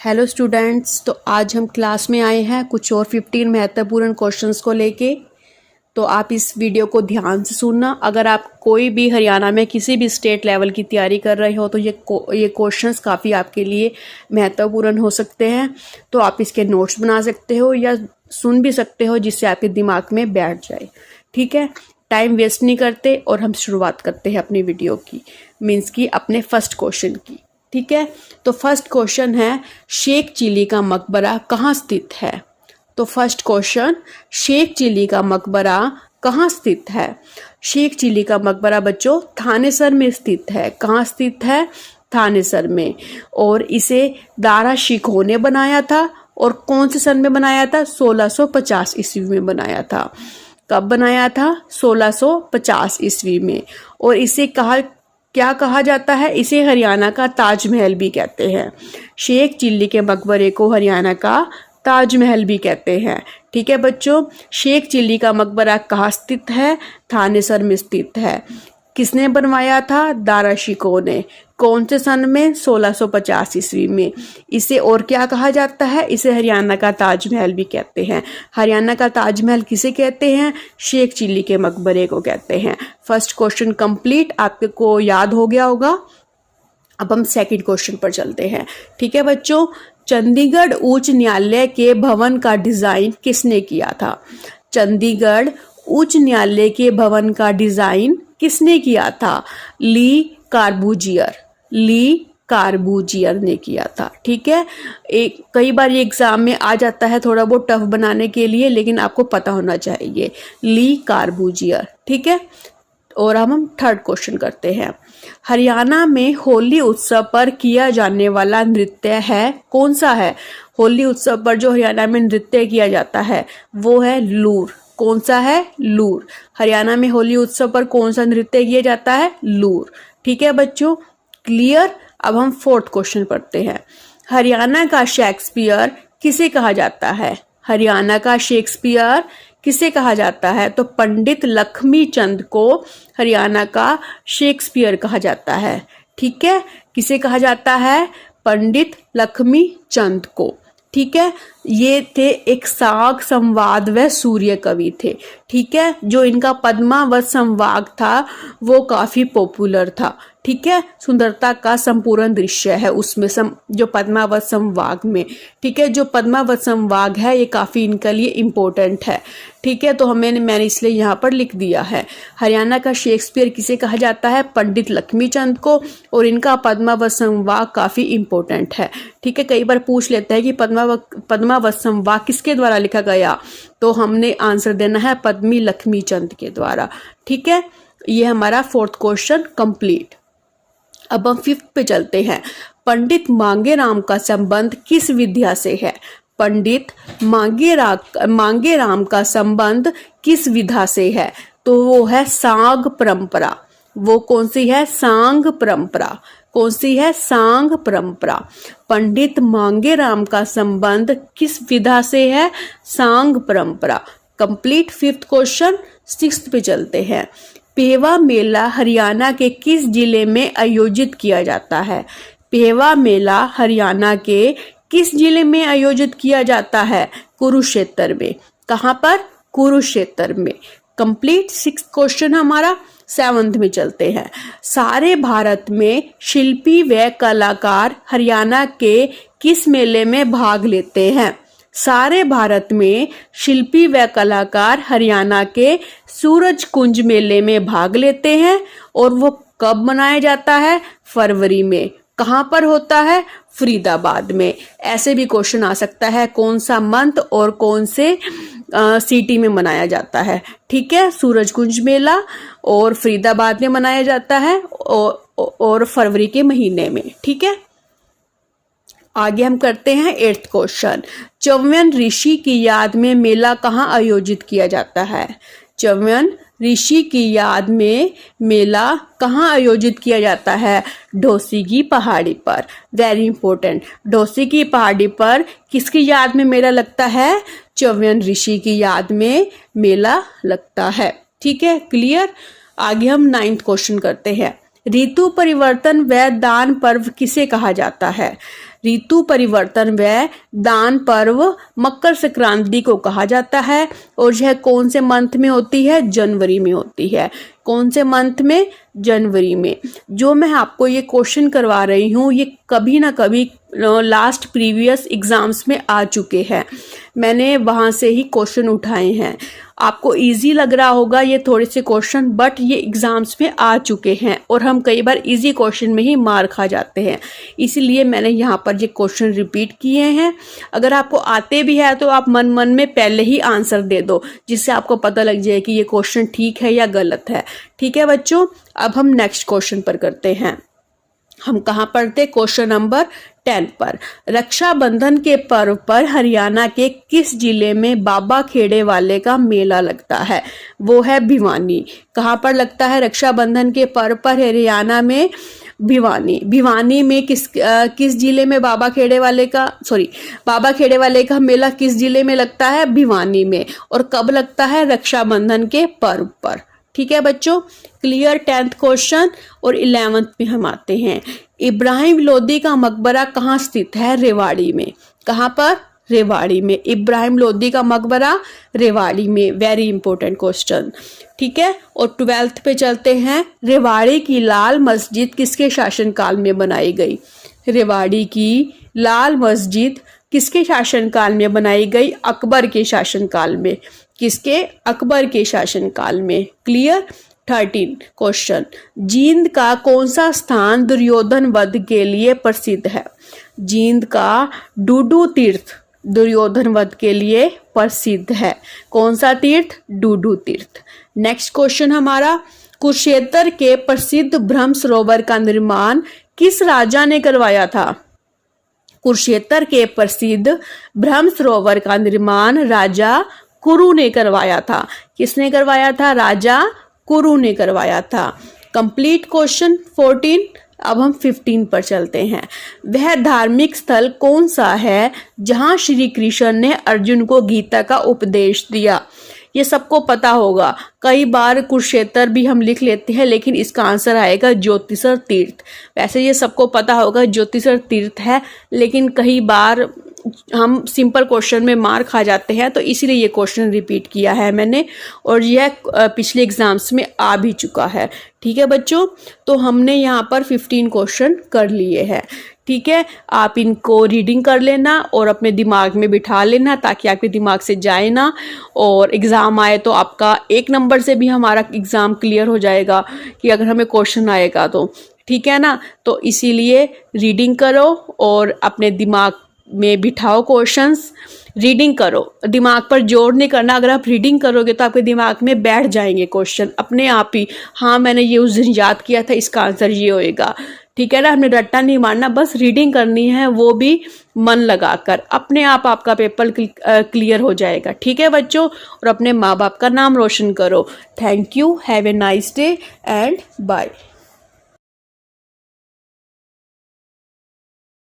Hello students, तो आज हम क्लास में आए हैं कुछ और 15 महत्वपूर्ण क्वेश्चंस को लेके। तो आप इस वीडियो को ध्यान से सुनना। अगर आप कोई भी हरियाणा में किसी भी स्टेट लेवल की तैयारी कर रहे हो तो ये क्वेश्चंस काफ़ी आपके लिए महत्वपूर्ण हो सकते हैं। तो आप इसके नोट्स बना सकते हो या सुन भी सकते हो, जिससे आपके दिमाग में बैठ जाए। ठीक है, टाइम वेस्ट नहीं करते और हम शुरुआत करते हैं अपनी वीडियो की, मीन्स की अपने फर्स्ट क्वेश्चन की। ठीक है, तो फर्स्ट क्वेश्चन है, शेख चिली का मकबरा कहाँ स्थित है? तो फर्स्ट क्वेश्चन, शेख चिली का मकबरा कहाँ स्थित है? शेख चिली का मकबरा बच्चों थानेसर में स्थित है। कहाँ स्थित है? थानेसर में। और इसे दारा शिकोह ने बनाया था। और कौन से सन में बनाया था? 1650 ईस्वी में बनाया था। कब बनाया था? 1650 ईस्वी में। और इसे क्या कहा जाता है? इसे हरियाणा का ताजमहल भी कहते हैं। शेख चिल्ली के मकबरे को हरियाणा का ताजमहल भी कहते हैं। ठीक है बच्चों, शेख चिल्ली का मकबरा कहाँ स्थित है? थानेसर में स्थित है। किसने बनवाया था? दारा शिकोह ने। कौन से सन में? 1650 ईस्वी में। इसे और क्या कहा जाता है? इसे हरियाणा का ताजमहल भी कहते हैं। हरियाणा का ताजमहल किसे कहते हैं? शेख चिल्ली के मकबरे को कहते हैं। फर्स्ट क्वेश्चन कंप्लीट, आपको याद हो गया होगा। अब हम सेकंड क्वेश्चन पर चलते हैं। ठीक है बच्चों, चंडीगढ़ उच्च न्यायालय के भवन का डिजाइन किसने किया था? चंडीगढ़ उच्च न्यायालय के भवन का डिजाइन किसने किया था? ली कार्बूजियर ने किया था। ठीक है, कई बार ये एग्जाम में आ जाता है, थोड़ा बहुत टफ बनाने के लिए, लेकिन आपको पता होना चाहिए, ली कार्बूजियर। ठीक है, और हम थर्ड क्वेश्चन करते हैं। हरियाणा में होली उत्सव पर किया जाने वाला नृत्य है, कौन सा है? होली उत्सव पर जो हरियाणा में नृत्य किया जाता है वो है लूर। कौन सा है? लूर। हरियाणा में होली उत्सव पर कौन सा नृत्य किया जाता है? लूर। ठीक है बच्चों, क्लियर। अब हम फोर्थ क्वेश्चन पढ़ते हैं। हरियाणा का शेक्सपियर किसे कहा जाता है? हरियाणा का शेक्सपियर किसे कहा जाता है? तो पंडित लक्ष्मी चंद को हरियाणा का शेक्सपियर कहा जाता है। ठीक है, किसे कहा जाता है? पंडित लक्ष्मी चंद को। ठीक है, ये थे एक साग संवाद व सूर्य कवि थे। ठीक है, जो इनका पद्मावत संवाद था वो काफी पॉपुलर था। ठीक है, सुंदरता का संपूर्ण दृश्य है उसमें जो पद्मावत संवाद में। ठीक है, जो पद्मावत संवाद है ये काफी इनके लिए इम्पोर्टेंट है। ठीक है, तो मैंने इसलिए यहाँ पर लिख दिया है। हरियाणा का शेक्सपियर किसे कहा जाता है? पंडित लक्ष्मीचंद को। और इनका पद्मावत संवाद काफी इम्पोर्टेंट है। ठीक है, कई बार पूछ लेते हैं कि पद्मावत संवाद किसके द्वारा लिखा गया, तो हमने आंसर देना है पद्मी लक्ष्मीचंद के द्वारा। ठीक है, ये हमारा फोर्थ क्वेश्चन कंप्लीट। अब हम फिफ्थ पे चलते हैं। पंडित मांगेराम का संबंध किस विद्या से है? पंडित मांगेराम का संबंध किस विधा से है? तो वो है सांग परंपरा। वो कौन सी है? सांग परंपरा। कौन सी है? सांग परंपरा। पंडित मांगेराम का संबंध किस विधा से है? सांग परंपरा। Complete fifth question. सिक्स्थ पे चलते हैं। पेवा मेला हरियाणा के किस जिले में आयोजित किया जाता है? पेवा मेला हरियाणा के किस जिले में आयोजित किया जाता है? कुरुक्षेत्र में। कहाँ पर? कुरुक्षेत्र में। कंप्लीट सिक्स्थ क्वेश्चन हमारा। सेवंथ में चलते हैं। सारे भारत में शिल्पी व कलाकार हरियाणा के किस मेले में भाग लेते हैं? सारे भारत में शिल्पी व कलाकार हरियाणा के सूरज कुंज मेले में भाग लेते हैं। और वो कब मनाया जाता है? फरवरी में। कहाँ पर होता है? फरीदाबाद में। ऐसे भी क्वेश्चन आ सकता है, कौन सा मंथ और कौन से सिटी में मनाया जाता है। ठीक है, सूरज कुंज मेला और फरीदाबाद में मनाया जाता है और फरवरी के महीने में। ठीक है, आगे हम करते हैं एट्थ क्वेश्चन। च्यवन ऋषि की याद में मेला कहाँ आयोजित किया जाता है? च्यवन ऋषि की याद में मेला कहाँ आयोजित किया जाता है? ढोसी की पहाड़ी पर। वेरी इंपॉर्टेंट, ढोसी की पहाड़ी पर किसकी याद में मेला लगता है? च्यवन ऋषि की याद में मेला लगता है। ठीक है, क्लियर। आगे हम नाइन्थ क्वेश्चन करते हैं। ऋतु परिवर्तन व दान पर्व किसे कहा जाता है? ऋतु परिवर्तन व दान पर्व मकर संक्रांति को कहा जाता है और यह कौन से मंथ में होती है? जनवरी में होती है। कौन से मंथ में? जनवरी में। जो मैं आपको ये क्वेश्चन करवा रही हूँ ये कभी ना कभी लास्ट प्रीवियस एग्जाम्स में आ चुके हैं, मैंने वहाँ से ही क्वेश्चन उठाए हैं। आपको इजी लग रहा होगा ये थोड़े से क्वेश्चन, बट ये एग्जाम्स में आ चुके हैं और हम कई बार इजी क्वेश्चन में ही मार खा जाते हैं, इसीलिए मैंने यहाँ पर ये क्वेश्चन रिपीट किए हैं। अगर आपको आते भी है तो आप मन मन में पहले ही आंसर दे दो, जिससे आपको पता लग जाए कि ये क्वेश्चन ठीक है या गलत है। ठीक है बच्चों, अब हम नेक्स्ट क्वेश्चन पर करते हैं। हम कहाँ पढ़ते? क्वेश्चन नंबर 10 पर। रक्षाबंधन के पर्व पर हरियाणा के किस जिले में बाबा खेड़े वाले का मेला लगता है? वो है भिवानी। कहाँ पर लगता है रक्षाबंधन के पर्व पर हरियाणा में? भिवानी। भिवानी में किस जिले में बाबा खेड़े वाले का मेला किस जिले में लगता है? भिवानी में। और कब लगता है? रक्षाबंधन के पर्व पर। ठीक है बच्चों, क्लियर 10th क्वेश्चन। और 11th में हम आते हैं। इब्राहिम लोदी का मकबरा कहाँ स्थित है? रेवाड़ी में। कहाँ पर? रेवाड़ी में। इब्राहिम लोदी का मकबरा रेवाड़ी में। Very important question. ठीक है, और 12th पे चलते हैं। रेवाड़ी की लाल मस्जिद किसके शासनकाल में बनाई गई? रेवाड़ी की लाल मस्जिद किसके शासनकाल में बनाई गई? अकबर के शासनकाल में। किसके? अकबर के शासनकाल में। क्लियर। 13 क्वेश्चन। जींद का कौन सा स्थान दुर्योधन वध के लिए प्रसिद्ध है? जींद का डूडू तीर्थ दुर्योधन वध के लिए प्रसिद्ध है। कौन सा तीर्थ? डूडू तीर्थ। नेक्स्ट क्वेश्चन हमारा, कुरुक्षेत्र के प्रसिद्ध ब्रह्म सरोवर का निर्माण किस राजा ने करवाया था? कुरुक्षेत्र के प्रसिद्ध ब्रह्म सरोवर का निर्माण राजा कुरु ने करवाया था। किसने करवाया था? राजा कुरु ने करवाया था। Complete question 14। अब हम 15 पर चलते हैं। वह धार्मिक स्थल कौन सा है जहां श्री कृष्ण ने अर्जुन को गीता का उपदेश दिया? ये सबको पता होगा, कई बार कुरुक्षेत्र भी हम लिख लेते हैं, लेकिन इसका आंसर आएगा ज्योतिषर तीर्थ। वैसे ये सबको पता होगा ज्योतिषर तीर्थ है, लेकिन कई बार हम सिंपल क्वेश्चन में मार खा जाते हैं, तो इसीलिए ये क्वेश्चन रिपीट किया है मैंने, और यह पिछले एग्जाम्स में आ भी चुका है। ठीक है बच्चों, तो हमने यहाँ पर 15 क्वेश्चन कर लिए हैं। ठीक है, आप इनको रीडिंग कर लेना और अपने दिमाग में बिठा लेना, ताकि आपके दिमाग से जाए ना, और एग्ज़ाम आए तो आपका 1 नंबर से भी हमारा एग्ज़ाम क्लियर हो जाएगा कि अगर हमें क्वेश्चन आएगा तो। ठीक है ना, तो इसीलिए रीडिंग करो और अपने दिमाग में बिठाओ क्वेश्चंस। रीडिंग करो, दिमाग पर जोर नहीं करना। अगर आप रीडिंग करोगे तो आपके दिमाग में बैठ जाएंगे क्वेश्चन अपने आप ही। हाँ, मैंने ये उस दिन याद किया था, इसका आंसर ये होएगा। ठीक है ना, हमने रट्टा नहीं मारना, बस रीडिंग करनी है, वो भी मन लगाकर। अपने आप आपका पेपर क्लियर हो जाएगा। ठीक है बच्चों, और अपने माँ बाप का नाम रोशन करो। Thank you, have a nice day and bye.